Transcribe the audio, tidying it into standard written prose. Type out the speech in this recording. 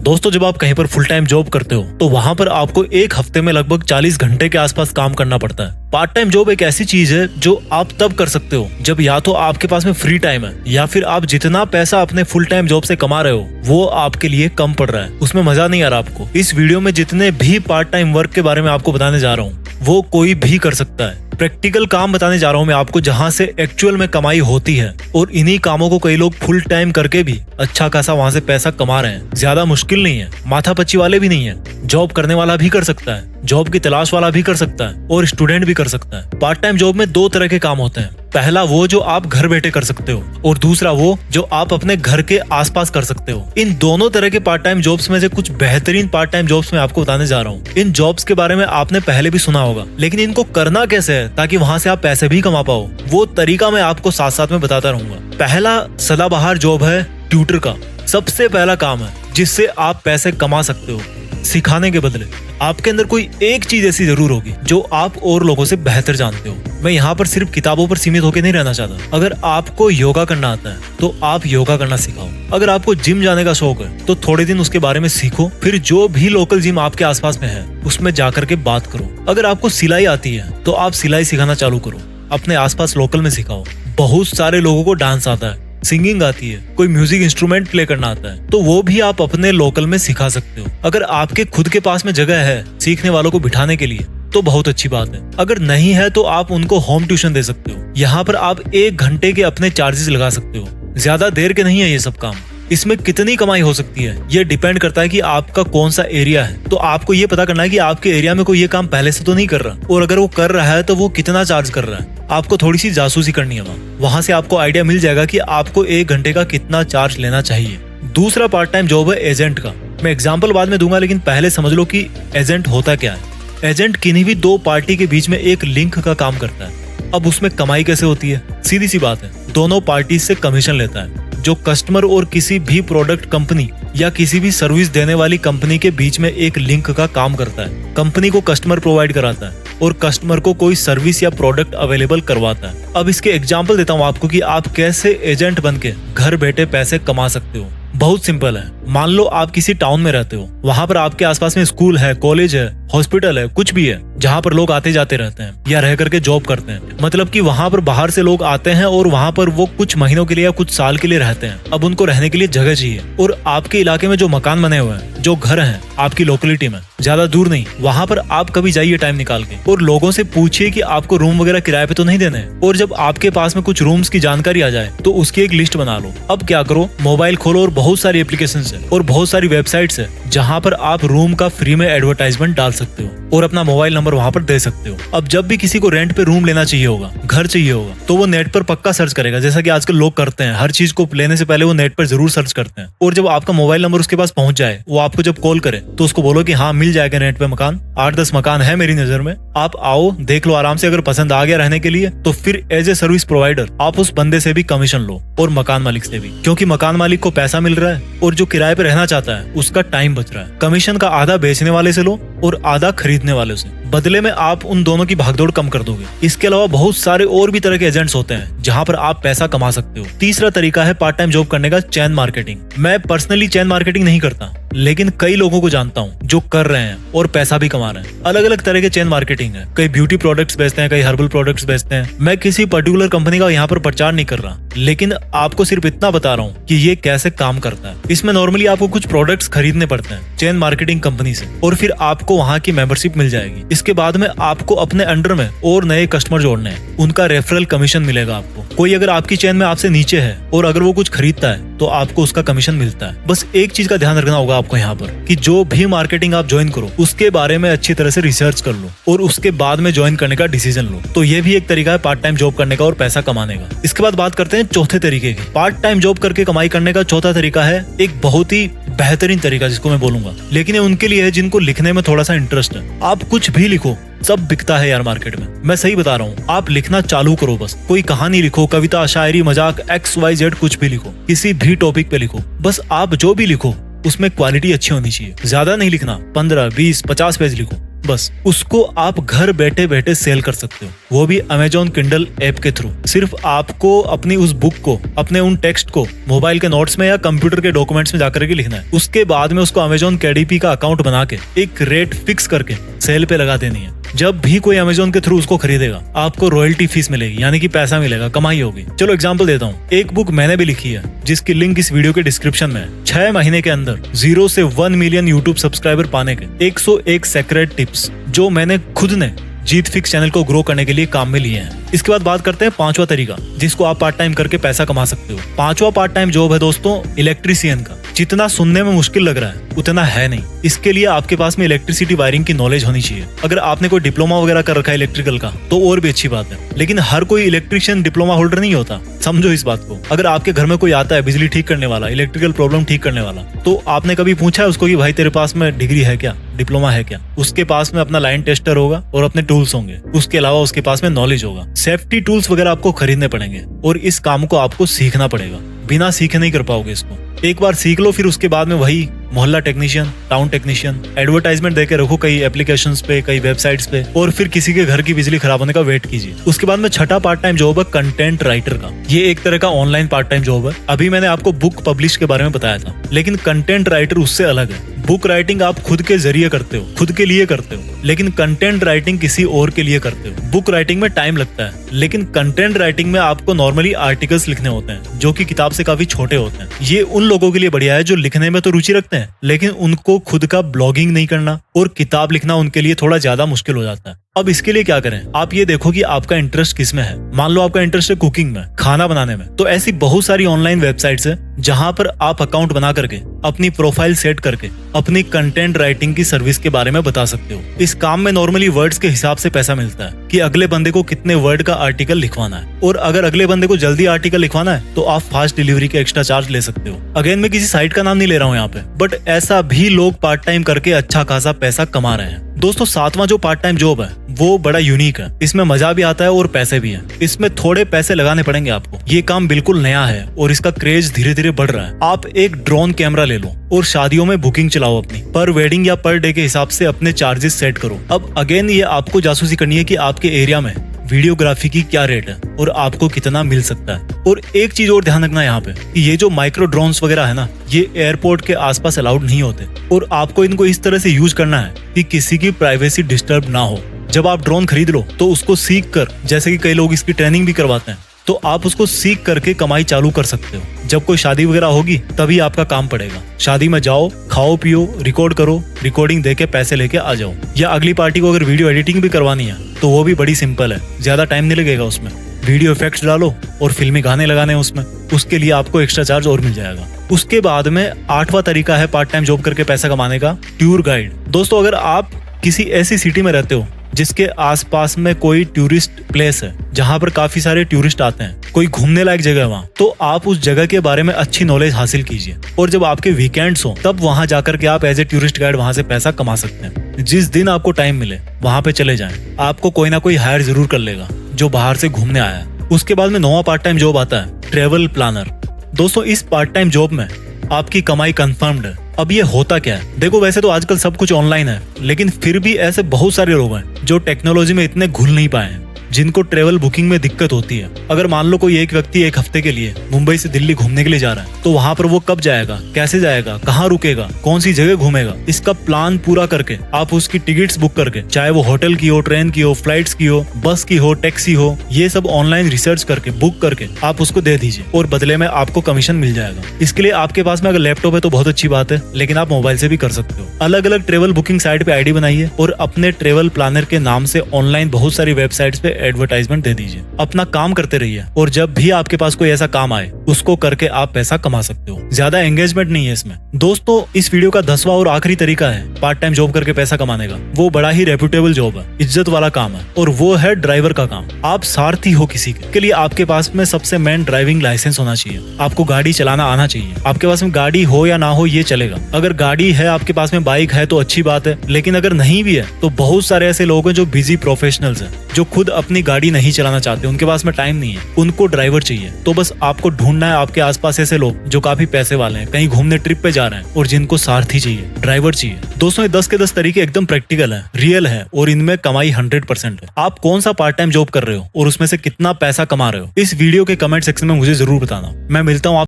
दोस्तों, जब आप कहीं पर फुल टाइम जॉब करते हो तो वहाँ पर आपको एक हफ्ते में लगभग 40 घंटे के आसपास काम करना पड़ता है। पार्ट टाइम जॉब एक ऐसी चीज है जो आप तब कर सकते हो जब या तो आपके पास में फ्री टाइम है या फिर आप जितना पैसा अपने फुल टाइम जॉब से कमा रहे हो वो आपके लिए कम पड़ रहा है, उसमें मजा नहीं आ रहा आपको। इस वीडियो में जितने भी पार्ट टाइम वर्क के बारे में आपको बताने जा रहा हूँ वो कोई भी कर सकता है। प्रैक्टिकल काम बताने जा रहा हूँ मैं आपको जहाँ से एक्चुअल में कमाई होती है, और इन्हीं कामों को कई लोग फुल टाइम करके भी अच्छा खासा वहाँ से पैसा कमा रहे हैं। ज्यादा मुश्किल नहीं है, माथापच्ची वाले भी नहीं है। जॉब करने वाला भी कर सकता है, जॉब की तलाश वाला भी कर सकता है और स्टूडेंट भी कर सकता है। पार्ट टाइम जॉब में दो तरह के काम होते हैं। पहला वो जो आप घर बैठे कर सकते हो और दूसरा वो जो आप अपने घर के आसपास कर सकते हो। इन दोनों तरह के पार्ट टाइम जॉब्स में से कुछ बेहतरीन पार्ट टाइम जॉब्स मैं आपको बताने जा रहा हूँ। इन जॉब्स के बारे में आपने पहले भी सुना होगा, लेकिन इनको करना कैसे है ताकि वहाँ से आप पैसे भी कमा पाओ, वो तरीका मैं आपको साथ साथ में बताता रहूंगा। पहला सदाबहार जॉब है ट्यूटर का। सबसे पहला काम है जिससे आप पैसे कमा सकते हो सिखाने के बदले। आपके अंदर कोई एक चीज ऐसी जरूर होगी जो आप और लोगों से बेहतर जानते हो। मैं यहाँ पर सिर्फ किताबों पर सीमित होकर नहीं रहना चाहता। अगर आपको योगा करना आता है तो आप योगा करना सिखाओ। अगर आपको जिम जाने का शौक है तो थोड़े दिन उसके बारे में सीखो, फिर जो भी लोकल जिम आपके आसपास में है उसमें जाकर के बात करो। अगर आपको सिलाई आती है तो आप सिलाई सिखाना चालू करो, अपने आसपास लोकल में सिखाओ। बहुत सारे लोगों को डांस आता है, सिंगिंग आती है, कोई म्यूजिक इंस्ट्रूमेंट प्ले करना आता है, तो वो भी आप अपने लोकल में सिखा सकते हो। अगर आपके खुद के पास में जगह है सीखने वालों को बिठाने के लिए तो बहुत अच्छी बात है। अगर नहीं है तो आप उनको होम ट्यूशन दे सकते हो। यहाँ पर आप 1 घंटे के अपने चार्जेस लगा सकते हो। ज्यादा देर के नहीं है ये सब काम। इसमें कितनी कमाई हो सकती है ये डिपेंड करता है कि आपका कौन सा एरिया है। तो आपको ये पता करना है कि आपके एरिया में कोई ये काम पहले से तो नहीं कर रहा, और अगर वो कर रहा है तो वो कितना चार्ज कर रहा है। आपको थोड़ी सी जासूसी करनी है वहाँ से आपको आइडिया मिल जाएगा कि आपको 1 घंटे का कितना चार्ज लेना चाहिए। दूसरा पार्ट टाइम जॉब है एजेंट का। मैं एग्जाम्पल बाद में दूंगा, लेकिन पहले समझ लो कि एजेंट होता क्या है। एजेंट किन्हीं भी दो पार्टी के बीच में एक लिंक का काम करता है। अब उसमें कमाई कैसे होती है? सीधी सी बात है, दोनों पार्टी से कमीशन लेता है। जो कस्टमर और किसी भी प्रोडक्ट कंपनी या किसी भी सर्विस देने वाली कंपनी के बीच में एक लिंक का काम करता है। कंपनी को कस्टमर प्रोवाइड कराता है और कस्टमर को कोई सर्विस या प्रोडक्ट अवेलेबल करवाता है। अब इसके एग्जांपल देता हूँ आपको कि आप कैसे एजेंट बनके घर बैठे पैसे कमा सकते हो। बहुत सिंपल है। मान लो आप किसी टाउन में रहते हो, वहाँ पर आपके आसपास में स्कूल है, कॉलेज है, हॉस्पिटल है, कुछ भी है जहाँ पर लोग आते जाते रहते हैं या रह करके जॉब करते हैं। मतलब कि वहाँ पर बाहर से लोग आते हैं और वहाँ पर वो कुछ महीनों के लिए या कुछ साल के लिए रहते हैं। अब उनको रहने के लिए जगह चाहिए, और आपके इलाके में जो मकान बने हुए हैं, जो घर हैं आपकी लोकेलिटी में, ज्यादा दूर नहीं, वहाँ पर आप कभी जाइए टाइम निकाल के और लोगों से पूछिए कि आपको रूम वगैरह किराए पे तो नहीं देने। और जब आपके पास में कुछ रूम्स की जानकारी आ जाए तो उसकी एक लिस्ट बना लो। अब क्या करो, मोबाइल खोलो और बहुत सारी एप्लीकेशंस है और बहुत सारी वेबसाइट्स है जहाँ पर आप रूम का फ्री में एडवर्टाइजमेंट डाल सकते हो और अपना मोबाइल नंबर वहाँ पर दे सकते हो। अब जब भी किसी को रेंट पे रूम लेना चाहिए होगा, घर चाहिए होगा, तो वो नेट पर पक्का सर्च करेगा, जैसा कि आजकल लोग करते हैं। हर चीज को लेने से पहले वो नेट पर जरूर सर्च करते हैं। और जब आपका मोबाइल नंबर उसके पास पहुंच जाए, वो आपको जब कॉल करे तो उसको बोलो कि हाँ मिल जाएगा नेट पे मकान, 8-10 मकान है मेरी नजर में, आप आओ देख लो आराम से। अगर पसंद आ गया रहने के लिए तो फिर एज ए सर्विस प्रोवाइडर आप उस बंदे से भी कमीशन लो और मकान मालिक से भी, क्योंकि मकान मालिक को पैसा मिल रहा है और जो किराए पे रहना चाहता है उसका टाइम बच रहा है। कमीशन का आधा बेचने वाले से लो और आधा खरीदने वाले से। बदले में आप उन दोनों की भागदौड़ कम कर दोगे। इसके अलावा बहुत सारे और भी तरह के एजेंट्स होते हैं जहां पर आप पैसा कमा सकते हो। तीसरा तरीका है पार्ट टाइम जॉब करने का, चैन मार्केटिंग। मैं पर्सनली चैन मार्केटिंग नहीं करता, लेकिन कई लोगों को जानता हूँ जो कर रहे हैं और पैसा भी कमा रहे हैं। अलग अलग तरह के चेन मार्केटिंग है। कई ब्यूटी प्रोडक्ट्स बेचते हैं, कई हर्बल प्रोडक्ट्स बेचते हैं। मैं किसी पर्टिकुलर कंपनी का यहाँ पर प्रचार नहीं कर रहा, लेकिन आपको सिर्फ इतना बता रहा हूँ कि ये कैसे काम करता है। इसमें नॉर्मली आपको कुछ प्रोडक्ट्स खरीदने पड़ते हैं चेन मार्केटिंग कंपनी से, और फिर आपको वहाँ की मेंबरशिप मिल जाएगी। इसके बाद में आपको अपने अंडर में और नए कस्टमर जोड़ने हैं, उनका रेफरल कमीशन मिलेगा आपको। कोई अगर आपकी चेन में आपसे नीचे है और अगर वो कुछ खरीदता है तो आपको उसका कमीशन मिलता है। बस एक चीज का ध्यान रखना होगा आपको यहाँ पर कि जो भी मार्केटिंग आप ज्वाइन करो उसके बारे में अच्छी तरह से रिसर्च कर लो और उसके बाद में ज्वाइन करने का डिसीजन लो। तो ये भी एक तरीका है पार्ट टाइम जॉब करने का और पैसा कमाने का। इसके बाद बात करते हैं चौथे तरीके की। पार्ट टाइम जॉब करके कमाई करने का चौथा तरीका है एक बहुत ही बेहतरीन तरीका जिसको मैं बोलूंगा, लेकिन ये उनके लिए है जिनको लिखने में थोड़ा सा इंटरेस्ट है। आप कुछ भी लिखो, सब बिकता है यार मार्केट में। मैं सही बता रहा हूँ, आप लिखना चालू करो। बस कोई कहानी लिखो, कविता, शायरी, मजाक, XYZ कुछ भी लिखो, किसी भी टॉपिक पे लिखो। बस आप जो भी लिखो उसमें क्वालिटी अच्छी होनी चाहिए। ज्यादा नहीं लिखना, 15, 20, 50 पेज लिखो, बस उसको आप घर बैठे बैठे सेल कर सकते हो, वो भी Amazon Kindle ऐप के थ्रू। सिर्फ आपको अपनी उस बुक को, अपने उन टेक्स्ट को मोबाइल के नोट्स में या कंप्यूटर के डॉक्यूमेंट्स में जाकर के लिखना है। उसके बाद में उसको Amazon KDP का अकाउंट बना के एक रेट फिक्स करके सेल पे लगा देनी है। जब भी कोई Amazon के थ्रू उसको खरीदेगा आपको रॉयल्टी फीस मिलेगी, यानी कि पैसा मिलेगा, कमाई होगी। चलो एग्जांपल देता हूँ, एक बुक मैंने भी लिखी है जिसकी लिंक इस वीडियो के डिस्क्रिप्शन में है। 6 महीने के अंदर 0 से 1 मिलियन यूट्यूब सब्सक्राइबर पाने के 101 सीक्रेट टिप्स जो मैंने खुद ने जीत फिक्स चैनल को ग्रो करने के लिए काम में लिए हैं। इसके बाद बात करते हैं 5वां तरीका जिसको आप पार्ट टाइम करके पैसा कमा सकते हो। 5वां पार्ट टाइम जॉब है दोस्तों इलेक्ट्रीशियन का। जितना सुनने में मुश्किल लग रहा है उतना है नहीं। इसके लिए आपके पास में इलेक्ट्रिसिटी वायरिंग की नॉलेज होनी चाहिए। अगर आपने कोई डिप्लोमा वगैरह कर रखा है इलेक्ट्रिकल का तो और भी अच्छी बात है, लेकिन हर कोई इलेक्ट्रिशियन डिप्लोमा होल्डर नहीं होता, समझो इस बात को। अगर आपके घर में कोई आता है बिजली ठीक करने वाला, इलेक्ट्रिकल प्रॉब्लम ठीक करने वाला, तो आपने कभी पूछा है उसको कि भाई तेरे पास में डिग्री है क्या, डिप्लोमा है क्या? उसके पास में अपना लाइन टेस्टर होगा और अपने टूल्स होंगे, उसके अलावा उसके पास में नॉलेज होगा। सेफ्टी टूल्स वगैरह आपको खरीदने पड़ेंगे और इस काम को आपको सीखना पड़ेगा। बिना सीखे नहीं कर पाओगे इसको। एक बार सीख लो, फिर उसके बाद में वही मोहल्ला टेक्नीशियन, टाउन टेक्नीशियन, एडवर्टाइजमेंट देके रखो कई एप्लीकेशंस पे, कई वेबसाइट्स पे, और फिर किसी के घर की बिजली खराब होने का वेट कीजिए। उसके बाद में 6ठा पार्ट टाइम जॉब है कंटेंट राइटर का। ये एक तरह का ऑनलाइन पार्ट टाइम जॉब है। अभी मैंने आपको बुक पब्लिश के बारे में बताया था, लेकिन कंटेंट राइटर उससे अलग है। बुक राइटिंग आप खुद के जरिए करते हो, खुद के लिए करते हो, लेकिन कंटेंट राइटिंग किसी और के लिए करते हो। बुक राइटिंग में टाइम लगता है, लेकिन कंटेंट राइटिंग में आपको नॉर्मली आर्टिकल्स लिखने होते हैं जो कि किताब से काफी छोटे होते हैं। ये उन लोगों के लिए बढ़िया है जो लिखने में तो रुचि रखते हैं, लेकिन उनको खुद का ब्लॉगिंग नहीं करना और किताब लिखना उनके लिए थोड़ा ज्यादा मुश्किल हो जाता है। अब इसके लिए क्या करें? आप ये देखो कि आपका इंटरेस्ट किस में है। मान लो आपका इंटरेस्ट है कुकिंग में, खाना बनाने में, तो ऐसी बहुत सारी ऑनलाइन वेबसाइट्स है जहां पर आप अकाउंट बना करके अपनी प्रोफाइल सेट करके अपनी कंटेंट राइटिंग की सर्विस के बारे में बता सकते हो। इस काम में नॉर्मली वर्ड्स के हिसाब से पैसा मिलता है कि अगले बंदे को कितने वर्ड का आर्टिकल लिखवाना है, और अगर अगले बंदे को जल्दी आर्टिकल लिखवाना है तो आप फास्ट डिलीवरी के एक्स्ट्रा चार्ज ले सकते हो। अगेन मैं किसी साइट का नाम नहीं ले रहा हूँ यहाँ पे, बट ऐसा भी लोग पार्ट टाइम करके अच्छा खासा पैसा कमा रहे हैं। दोस्तों 7वां जो पार्ट टाइम जॉब है वो बड़ा यूनिक है। इसमें मजा भी आता है और पैसे भी हैं। इसमें थोड़े पैसे लगाने पड़ेंगे आपको। ये काम बिल्कुल नया है और इसका क्रेज धीरे धीरे बढ़ रहा है। आप एक ड्रोन कैमरा ले लो और शादियों में बुकिंग चलाओ अपनी, पर वेडिंग या पर डे के हिसाब से अपने चार्जेस सेट करो। अब अगेन ये आपको जासूसी करनी है कि आपके एरिया में वीडियोग्राफी की क्या रेट है और आपको कितना मिल सकता है। और एक चीज और ध्यान रखना यहाँ पे कि ये जो माइक्रो ड्रोन्स वगैरह है ना, ये एयरपोर्ट के आसपास अलाउड नहीं होते, और आपको इनको इस तरह से यूज करना है कि किसी की प्राइवेसी डिस्टर्ब ना हो। जब आप ड्रोन खरीद लो तो उसको सीख कर, जैसे कि कई लोग इसकी ट्रेनिंग भी करवाते हैं, तो आप उसको सीख करके कमाई चालू कर सकते हो। जब कोई शादी वगैरह होगी तभी आपका काम पड़ेगा। शादी में जाओ, खाओ पियो, रिकॉर्ड करो, रिकॉर्डिंग देके पैसे लेके आ जाओ। या अगली पार्टी को अगर वीडियो एडिटिंग भी करवानी है तो वो भी बड़ी सिंपल है, ज्यादा टाइम नहीं लगेगा उसमें। वीडियो इफेक्ट्स डालो और फिल्मी गाने लगाने उसमें, उसके लिए आपको एक्स्ट्रा चार्ज और मिल जाएगा। उसके बाद में 8वां तरीका है पार्ट टाइम जॉब करके पैसा कमाने का, टूर गाइड। दोस्तों अगर आप किसी ऐसी सिटी में रहते हो जिसके आसपास में कोई टूरिस्ट प्लेस है जहां पर काफी सारे टूरिस्ट आते हैं, कोई घूमने लायक जगह है वहाँ, तो आप उस जगह के बारे में अच्छी नॉलेज हासिल कीजिए। और जब आपके वीकेंड्स हो तब वहां जाकर के आप एज ए टूरिस्ट गाइड वहां से पैसा कमा सकते हैं। जिस दिन आपको टाइम मिले वहां पे चले जाएं, आपको कोई ना कोई हायर जरूर कर लेगा जो बाहर से घूमने आया है। उसके बाद में 9वां पार्ट टाइम जॉब आता है ट्रेवल प्लानर। दोस्तों इस पार्ट टाइम जॉब में आपकी कमाई कंफर्म्ड है। अब ये होता क्या है? देखो वैसे तो आजकल सब कुछ ऑनलाइन है, लेकिन फिर भी ऐसे बहुत सारे लोग हैं जो टेक्नोलॉजी में इतने घुल नहीं पाए हैं, जिनको ट्रेवल बुकिंग में दिक्कत होती है। अगर मान लो कोई एक व्यक्ति एक हफ्ते के लिए मुंबई से दिल्ली घूमने के लिए जा रहा है, तो वहां पर वो कब जाएगा, कैसे जाएगा, कहाँ रुकेगा, कौन सी जगह घूमेगा, इसका प्लान पूरा करके आप उसकी टिकट्स बुक करके, चाहे वो होटल की हो, ट्रेन की हो, फ्लाइट्स की हो, बस की हो, टैक्सी हो, ये सब ऑनलाइन रिसर्च करके बुक करके आप उसको दे दीजिए और बदले में आपको कमीशन मिल जाएगा। इसके लिए आपके पास में अगर लैपटॉप है तो बहुत अच्छी बात है, लेकिन आप मोबाइल से भी कर सकते हो। अलग अलग ट्रेवल बुकिंग साइट पे आईडी बनाइए और अपने ट्रेवल प्लानर के नाम से ऑनलाइन बहुत सारी वेबसाइट्स पे एडवर्टाइजमेंट दे दीजिए। अपना काम करते रहिए और जब भी आपके पास कोई ऐसा काम आए उसको करके आप पैसा कमा सकते हो। ज्यादा एंगेजमेंट नहीं है इसमें। दोस्तों इस वीडियो का 10वां और आखिरी तरीका है पार्ट टाइम जॉब करके पैसा कमाने का। वो बड़ा ही रेप्यूटेबल जॉब है, इज्जत वाला काम है, और वो है ड्राइवर का काम। आप सारथी हो किसी के लिए आपके पास में सबसे मेन ड्राइविंग लाइसेंस होना चाहिए। आपको गाड़ी चलाना आना चाहिए। आपके पास में गाड़ी हो या ना हो ये चलेगा। अगर गाड़ी है, आपके पास में बाइक है तो अच्छी बात है, लेकिन अगर नहीं भी है तो बहुत सारे ऐसे लोग हैं जो बिजी प्रोफेशनल्स हैं, जो खुद अपनी अपनी गाड़ी नहीं चलाना चाहते, उनके पास में टाइम नहीं है, उनको ड्राइवर चाहिए। तो बस आपको ढूंढना है आपके आसपास ऐसे लोग जो काफी पैसे वाले हैं, कहीं घूमने ट्रिप पे जा रहे हैं और जिनको सारथी चाहिए, ड्राइवर चाहिए। दोस्तों, ये 10 के 10 तरीके एकदम प्रैक्टिकल है, रियल है और इनमें कमाई 100% है। आप कौन सा पार्ट टाइम जॉब कर रहे हो और उसमें से कितना पैसा कमा रहे हो, इस वीडियो के कमेंट सेक्शन में मुझे जरूर बताना। मैं मिलता हूँ